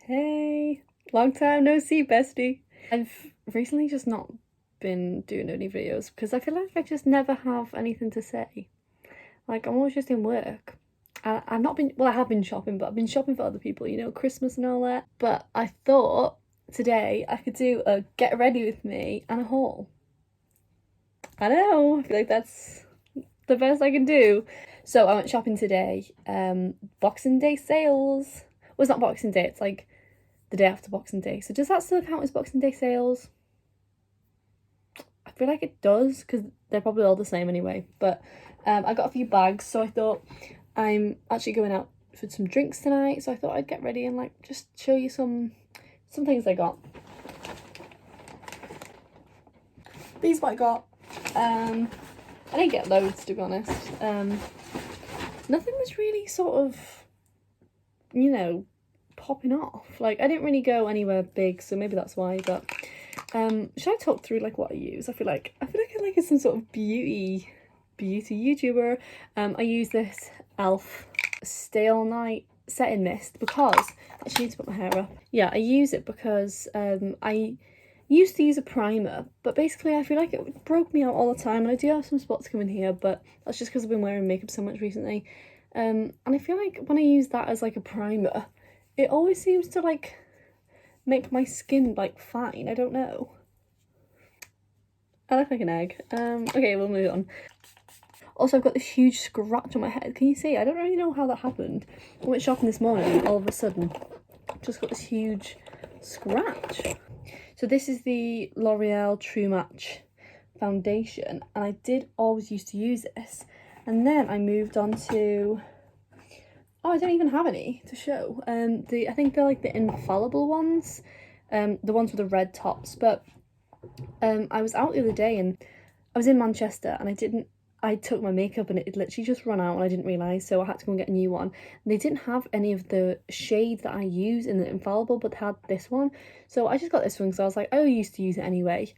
Hey, long time no see, bestie. I've recently just not been doing any videos because I feel like I just never have anything to say. Like, I'm always just in work. I've not been, well, I have been shopping, but I've been shopping for other people, you know, Christmas and all that. But I thought today I could do a get ready with me and a haul. I know, I feel like that's the best I can do. So I went shopping today. Boxing Day sales. Well, it's not Boxing Day, it's like the day after Boxing Day. So does that still count as Boxing Day sales? I feel like it does because they're probably all the same anyway. But I got a few bags, so I thought I'm actually going out for some drinks tonight. So I thought I'd get ready and like just show you some things I got. These what I got. I didn't get loads, to be honest. Nothing was really sort of, you know, popping off. Like, I didn't really go anywhere big, so maybe that's why. But should I talk through like what I use? I feel like I'm like some sort of beauty YouTuber. I use this e.l.f. Stay All Night Setting Mist because I actually need to put my hair up. Yeah, I use it because I used to use a primer, but basically I feel like it broke me out all the time, and I do have some spots coming here, but that's just because I've been wearing makeup so much recently. And I feel like when I use that as like a primer, it always seems to like make my skin like fine. I don't know. I look like an egg. Okay, we'll move on. Also, I've got this huge scratch on my head. Can you see? I don't really know how that happened. I went shopping this morning and all of a sudden just got this huge scratch. So this is the L'Oreal True Match foundation, and I did always used to use this, and then I moved on to, oh, I don't even have any to show. I think they're like the infallible ones, the ones with the red tops. But I was out the other day and I was in Manchester and I took my makeup and it literally just run out and I didn't realise, so I had to go and get a new one. And they didn't have any of the shade that I use in the infallible, but they had this one. So I just got this one because I was like, I used to use it anyway.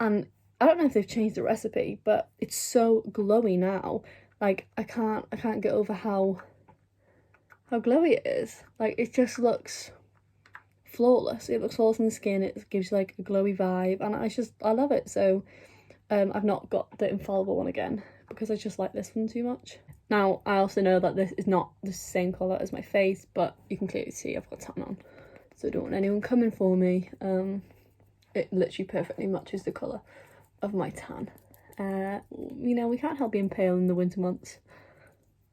And I don't know if they've changed the recipe, but it's so glowy now. Like, I can't get over how glowy it is. Like, it just looks flawless. It looks flawless in the skin. It gives you like a glowy vibe, and I love it. So I've not got the infallible one again because I just like this one too much. Now, I also know that this is not the same colour as my face, but you can clearly see I've got tan on. So I don't want anyone coming for me. It literally perfectly matches the colour of my tan. You know, we can't help being pale in the winter months.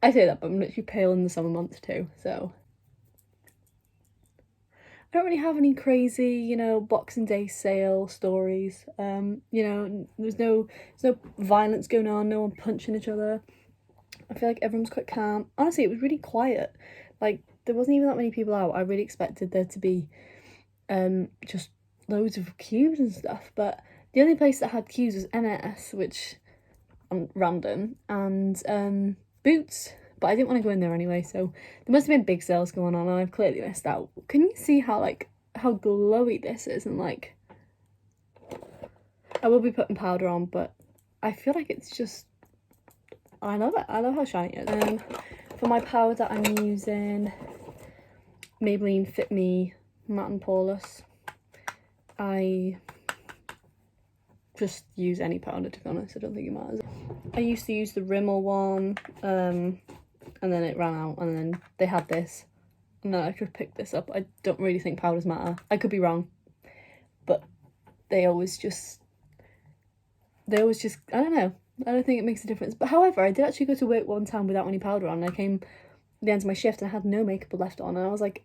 I say that, but I'm literally pale in the summer months too, so. I don't really have any crazy, you know, Boxing Day sale stories. You know, there's no violence going on, no one punching each other. I feel like everyone's quite calm. Honestly, it was really quiet. Like, there wasn't even that many people out. I really expected there to be just loads of queues and stuff, but the only place that had queues was M&S, which random, and Boots, but I didn't want to go in there anyway, so there must have been big sales going on and I've clearly missed out. Can you see how glowy this is? And like, I will be putting powder on, but I feel like it's just, I love it. I love how shiny it is. For my powder, I'm using Maybelline Fit Me Matte and Poreless. I just use any powder, to be honest. I don't think it matters. I used to use the Rimmel one, and then it ran out, and then they had this, and then I could pick this up. I don't really think powders matter. I could be wrong, but they always just, I don't know. I don't think it makes a difference. But however, I did actually go to work one time without any powder on, and I came at the end of my shift and I had no makeup left on, and I was like,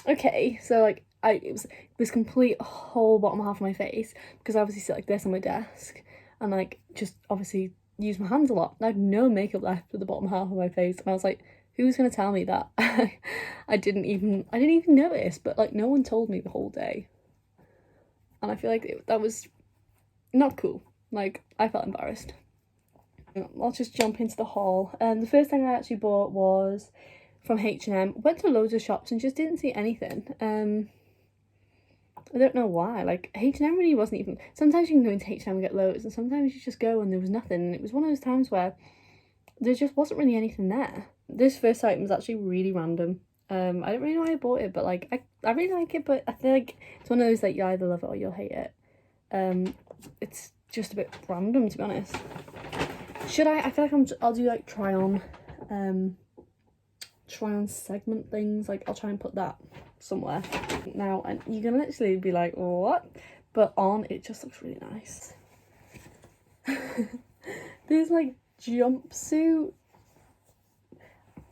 okay. So like, it was this complete whole bottom half of my face, because I obviously sit like this on my desk and like just obviously use my hands a lot. I had no makeup left at the bottom half of my face, and I was like, who's gonna tell me that? I didn't even notice, but like no one told me the whole day, and I feel like that was not cool. Like, I felt embarrassed. I'll just jump into the haul. The first thing I actually bought was from H&M. Went to loads of shops and just didn't see anything. I don't know why. Like, H&M really wasn't even, sometimes you can go into H&M and get loads, and sometimes you just go and there was nothing, and it was one of those times where there just wasn't really anything there. This first item was actually really random. I don't really know why I bought it, but like I really like it, but I feel like it's one of those that you either love it or you'll hate it. It's just a bit random, to be honest. Should I feel like I'll do like try on segment things. Like I'll try and put that somewhere now, and you can literally be like, what? But on it just looks really nice. There's like jumpsuit,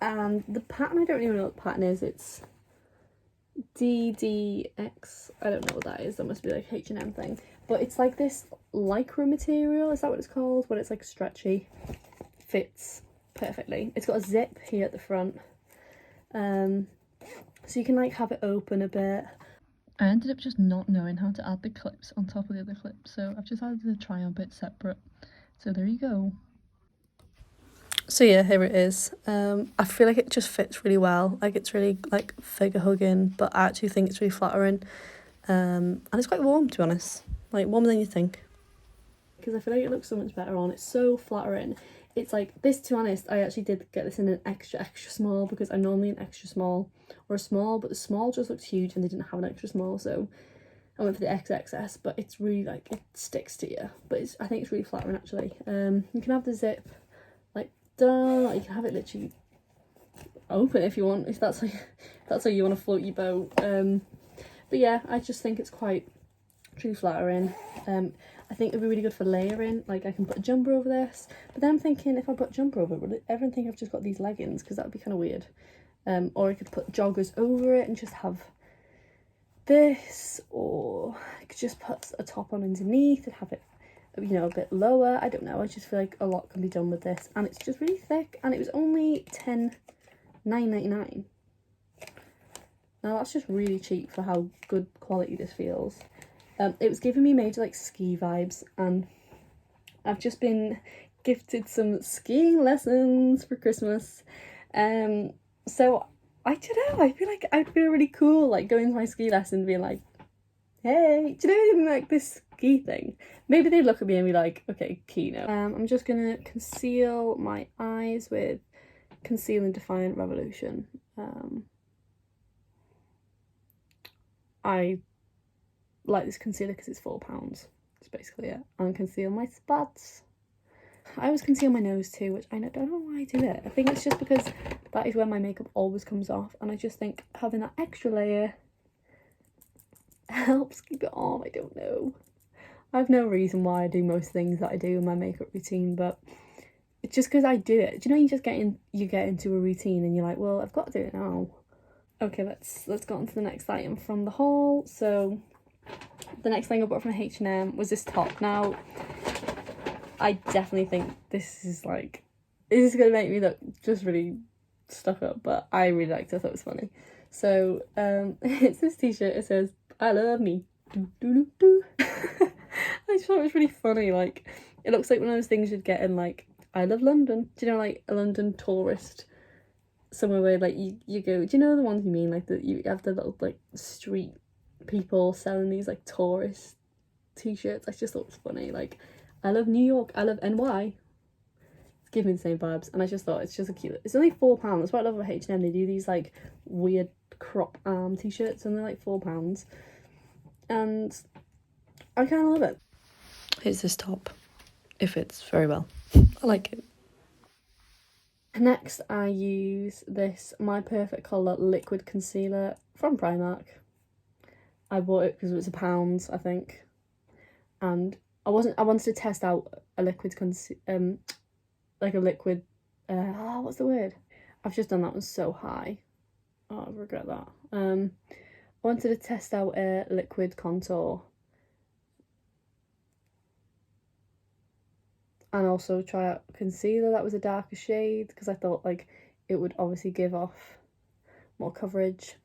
and the pattern, I don't even know what the pattern is. It's DDX. I don't know what that is. That must be like H&M thing. But it's like this lycra material. Is that what it's called? When it's like stretchy, fits perfectly. It's got a zip here at the front, so you can like have it open a bit. I ended up just not knowing how to add the clips on top of the other clips, so I've just added the try-on bit separate. So there you go. So yeah, here it is. I feel like it just fits really well. Like it's really like figure hugging, but I actually think it's really flattering. And it's quite warm, to be honest. Like warmer than you think. Because I feel like it looks so much better on. It's so flattering. It's like this, to be honest, I actually did get this in an extra small, because I'm normally an extra small or a small, but the small just looked huge and they didn't have an extra small, so I went for the XXS. But it's really like, it sticks to you, but I think it's really flattering actually. You can have the zip like done. You can have it literally open if you want, if that's like that's how you want to float your boat. But yeah, I just think it's quite truly flattering. I think it'd be really good for layering. Like I can put a jumper over this, but then I'm thinking, if I put a jumper over it, would everyone think I've just got these leggings? Because that would be kind of weird. Or I could put joggers over it and just have this, or I could just put a top on underneath and have it, you know, a bit lower. I don't know, I just feel like a lot can be done with this, and it's just really thick, and it was only $9.99. Now that's just really cheap for how good quality this feels. It was giving me major like ski vibes, and I've just been gifted some skiing lessons for Christmas. So I don't know, I feel like I'd feel really cool like going to my ski lesson and being like, hey, do you know like this ski thing? Maybe they'd look at me and be like, okay, Kino. I'm just gonna conceal my eyes with Conceal and Defiant Revolution. I like this concealer because it's £4. That's basically it. And conceal my spots. I always conceal my nose too, which I don't know why I do it. I think it's just because that is where my makeup always comes off, and I just think having that extra layer helps keep it on. I don't know. I have no reason why I do most things that I do in my makeup routine, but it's just because I do it. Do you know, you get into a routine and you're like, well, I've got to do it now. Okay, let's go on to the next item from the haul. So the next thing I bought from H&M was this top. Now, I definitely think this is going to make me look just really stuck up, but I really liked it. I thought it was funny. So it's this t-shirt. It says, I love me. Do, do, do, do. I just thought it was really funny. Like, it looks like one of those things you'd get in like, I love London. Do you know, like a London tourist, somewhere where like you go, do you know the ones you mean? Like you have the little like street people selling these like tourist t-shirts. I just thought it was funny. Like, I love New York, I love NY. It's giving me the same vibes, and I just thought it's just a cute. It's only £4. That's what I love about H&M. They do these like weird crop arm t-shirts, and they're like £4, and I kind of love it. Here's this top. It fits very well. I like it. Next, I use this My Perfect Colour liquid concealer from Primark. I bought it because it was £1, I think, and I wanted to test out a liquid what's the word? I've just done that one so high. Oh, I regret that. I wanted to test out a liquid contour, and also try out concealer that was a darker shade, because I thought like it would obviously give off more coverage,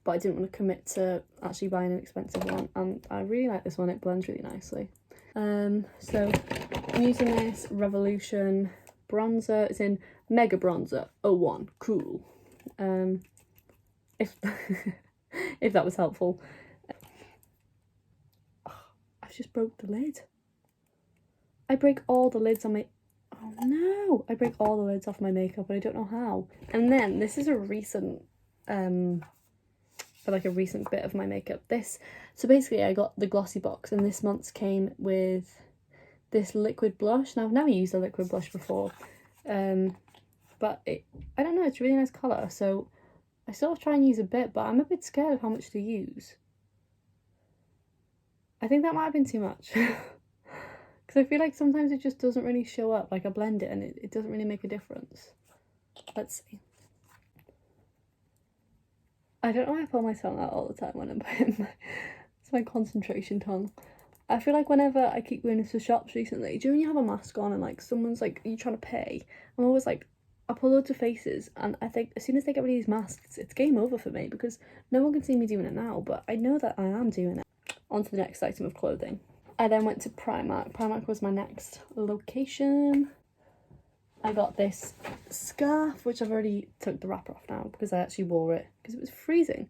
but I didn't want to commit to actually buying an expensive one, and I really like this one. It blends really nicely. So I'm using this Revolution bronzer. It's in Mega Bronzer 01. Cool. If if that was helpful. I've just broke the lid. I break all the lids on my... Oh no! I break all the lids off my makeup, and I don't know how. And then, this is a recent for like a recent bit of my makeup. So basically I got the glossy box, and this month's came with this liquid blush. Now I've never used a liquid blush before, but I don't know, it's a really nice colour, so I sort of try and use a bit, but I'm a bit scared of how much to use. I think that might have been too much. Because I feel like sometimes it just doesn't really show up. Like I blend it and it doesn't really make a difference. Let's see. I don't know why I pull my tongue out all the time when I'm putting it's my concentration tongue. I feel like whenever I keep going into shops recently, do you know when you have a mask on and like someone's like, are you trying to pay? I'm always like, I pull loads of faces, and I think as soon as they get rid of these masks, it's game over for me, because no one can see me doing it now, but I know that I am doing it. On to the next item of clothing. I then went to Primark. Primark was my next location. I got this scarf, which I've already took the wrapper off now because I actually wore it because it was freezing.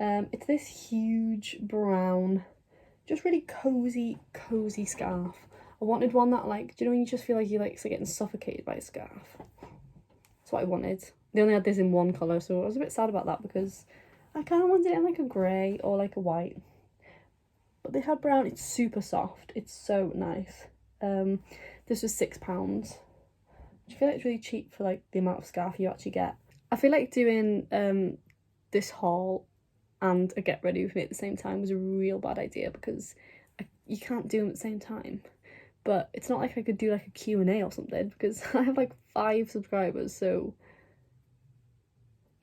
It's this huge brown, just really cozy scarf. I wanted one that, like, do you know when you just feel like you're like getting suffocated by a scarf? That's what I wanted. They only had this in one colour, so I was a bit sad about that because I kind of wanted it in like a grey or like a white. But they had brown. It's super soft. It's so nice. This was £6. I feel like it's really cheap for like the amount of scarf you actually get. I feel like doing this haul and a get ready with me at the same time was a real bad idea, because you can't do them at the same time. But it's not like I could do like a Q&A or something, because I have like 5 subscribers, so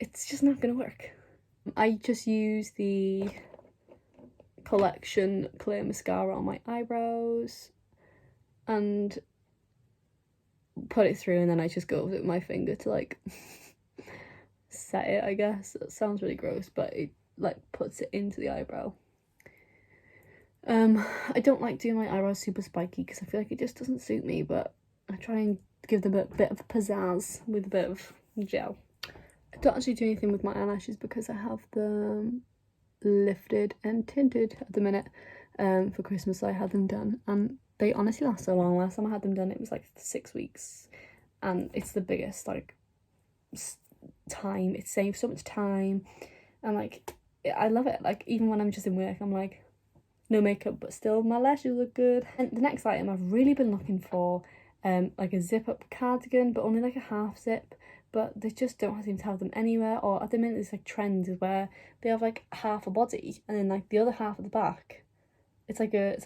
it's just not gonna work. I just use the Collection clear mascara on my eyebrows and put it through, and then I just go with it with my finger to like set it, I guess. That sounds really gross, but it like puts it into the eyebrow. I don't like doing my eyebrows super spiky because I feel like it just doesn't suit me, but I try and give them a bit of pizzazz with a bit of gel. I don't actually do anything with my eyelashes because I have them lifted and tinted at the minute. For Christmas I had them done, and they honestly last so long. Last time I had them done it was like 6 weeks, and it's the biggest like time. It saves so much time, and like I love it. Like even when I'm just in work, I'm like no makeup but still my lashes look good. And the next item I've really been looking for, like a zip up cardigan, but only like a half zip, but they just don't seem to have them anywhere. Or at the minute there's like trends where they have like half a body and then like the other half at the back, it's like a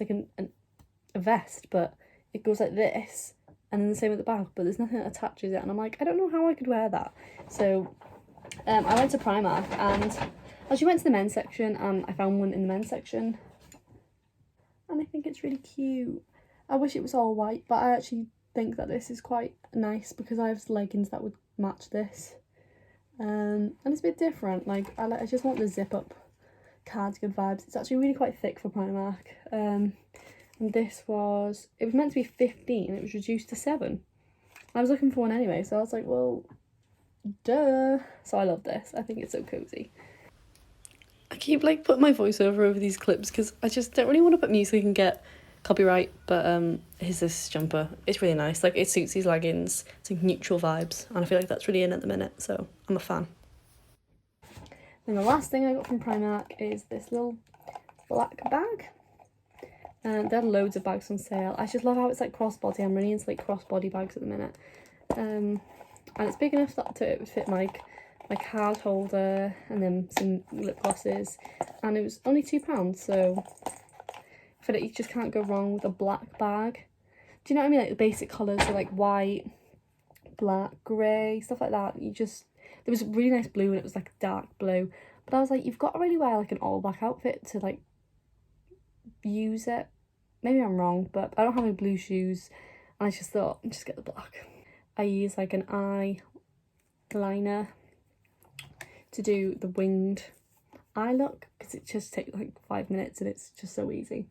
vest, but it goes like this, and then the same at the back, but there's nothing that attaches it, and I'm like, I don't know how I could wear that. So I went to Primark, and I actually went to the men's section, and I found one in the men's section, and I think it's really cute. I wish it was all white, but I actually think that this is quite nice because I have leggings that would match this, and it's a bit different. Like I just want the zip up cardigan vibes. It's actually really quite thick for Primark, and this was, it was meant to be 15, it was reduced to 7. I was looking for one anyway, so I was like, well, duh. So I love this. I think it's so cozy. I keep like putting my voiceover over these clips because I just don't really want to put music and get copyright, but here's this jumper. It's really nice. Like it suits these leggings. It's like neutral vibes, and I feel like that's really in at the minute, so I'm a fan. And the last thing I got from Primark is this little black bag. And there are loads of bags on sale. I just love how it's like crossbody. I'm really into like crossbody bags at the minute. And it's big enough that it would fit my card holder and then some lip glosses. And it was only £2, so I feel like you just can't go wrong with a black bag. Do you know what I mean? Like the basic colours are like white, black, grey, stuff like that. There was a really nice blue and it was like dark blue. But I was like, you've got to really wear like an all black outfit to like use it. Maybe I'm wrong, but I don't have any blue shoes, and I just thought, just get the black. I use like an eyeliner to do the winged eye look because it just takes like 5 minutes and it's just so easy.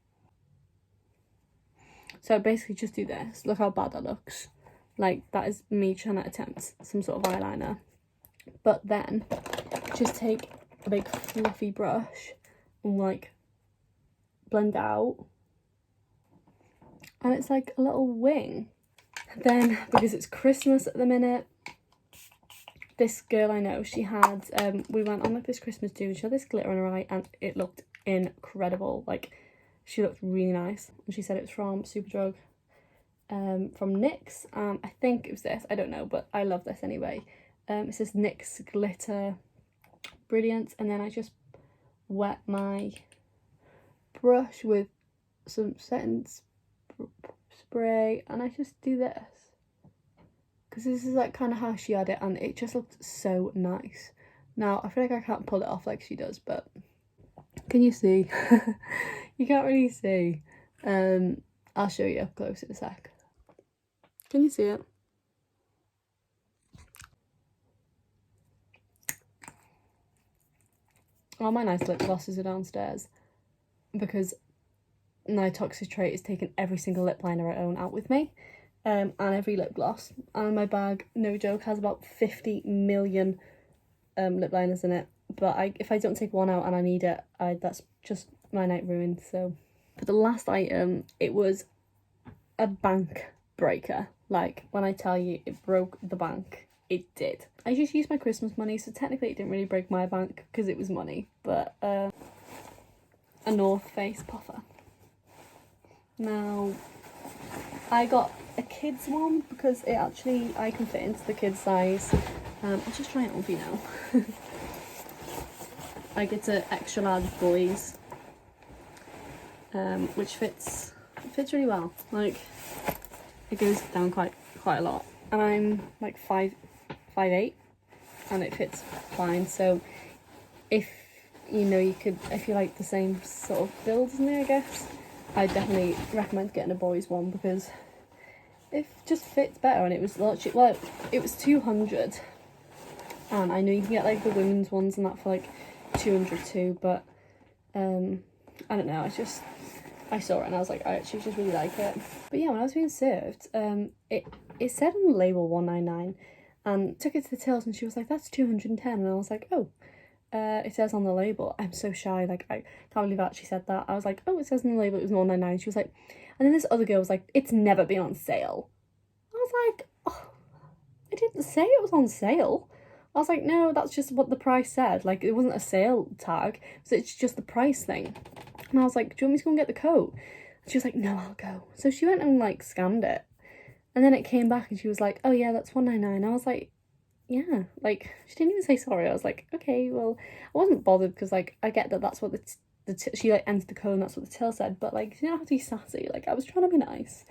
So I basically just do this. Look how bad that looks. Like that is me trying to attempt some sort of eyeliner. But then just take a big fluffy brush and like blend out, and it's like a little wing. Then because it's Christmas at the minute, this girl I know, she had, we went on like this Christmas do, and she had this glitter on her eye, and it looked incredible. Like, she looked really nice, and she said it was from Superdrug, from NYX. I think it was this, I don't know, but I love this anyway. It says NYX Glitter Brilliance, and then I just wet my brush with some setting spray, and I just do this because this is like kind of how she had it, and it just looked so nice. Now I feel like I can't pull it off like she does, but can you see? You can't really see. I'll show you up close in a sec. Can you see it? All my nice lip glosses are downstairs because my toxic trait is taking every single lip liner I own out with me, and every lip gloss. And my bag, no joke, has about 50 million lip liners in it. But if I don't take one out and I need it, that's just my night ruined. So, for the last item, it was a bank breaker. Like, when I tell you it broke the bank, it did. I just used my Christmas money, so technically it didn't really break my bank because it was money. But a North Face puffer. Now, I got a kid's one because it actually, I can fit into the kid's size. I'll just try it on for you now. I get an extra large boys, which fits really well. Like, it goes down quite a lot, and I'm like 5'8", and it fits fine. So if you know, if you like the same sort of build as me, I guess I definitely recommend getting a boys one because it just fits better. And it was literally, well, it was 200, and I know you can get like the women's ones and that for like 200 too, but I don't know, I saw it and I was like, I actually just really like it. But yeah, when I was being served, it said on the label 199, and took it to the tills and she was like, that's 210, and I was like, oh, it says on the label. I'm so shy, like I can't believe I actually said that. I was like, oh, it says on the label it was 199. She was like, and then this other girl was like, it's never been on sale. I was like, oh, I didn't say it was on sale. I was like, no, that's just what the price said. Like, it wasn't a sale tag, so it's just the price thing. And I was like, do you want me to go and get the coat? And she was like, no, I'll go. So she went and like scanned it, and then it came back and she was like, oh yeah, that's 199. I was like, yeah, like, she didn't even say sorry. I was like, okay, well, I wasn't bothered because like I get that that's what she like entered the code and that's what the till said, but like, you don't have to be sassy. Like, I was trying to be nice.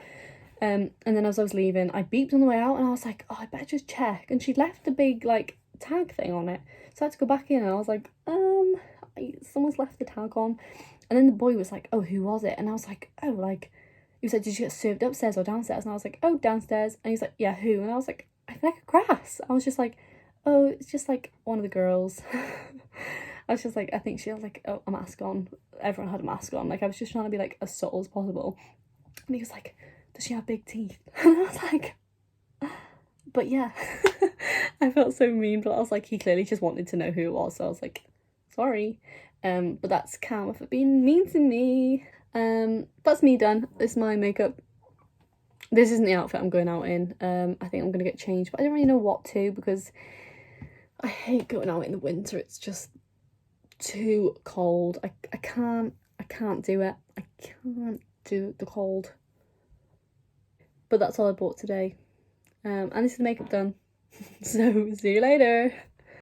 And then as I was leaving, I beeped on the way out and I was like, oh, I better just check. And she'd left a big like tag thing on it, so I had to go back in and I was like, someone's left the tag on. And then the boy was like, oh, who was it? And I was like, oh, like, he was like, did you get served upstairs or downstairs? And I was like, oh, downstairs. And he's like, yeah, who? And I was like, I feel like a crass. I was just like, oh, it's just like one of the girls. I was just like, I think she had like a mask on. Everyone had a mask on. Like, I was just trying to be like as subtle as possible. And he was like, does she have big teeth? And I was like, but yeah. I felt so mean, but I was like, he clearly just wanted to know who it was. So I was like, sorry. But that's karma for being mean to me. That's me done. This is my makeup. This isn't the outfit I'm going out in. I think I'm gonna get changed, but I don't really know what to because I hate going out in the winter. It's just too cold. I can't do it. I can't do the cold. But that's all I bought today. And this is the makeup done. So see you later.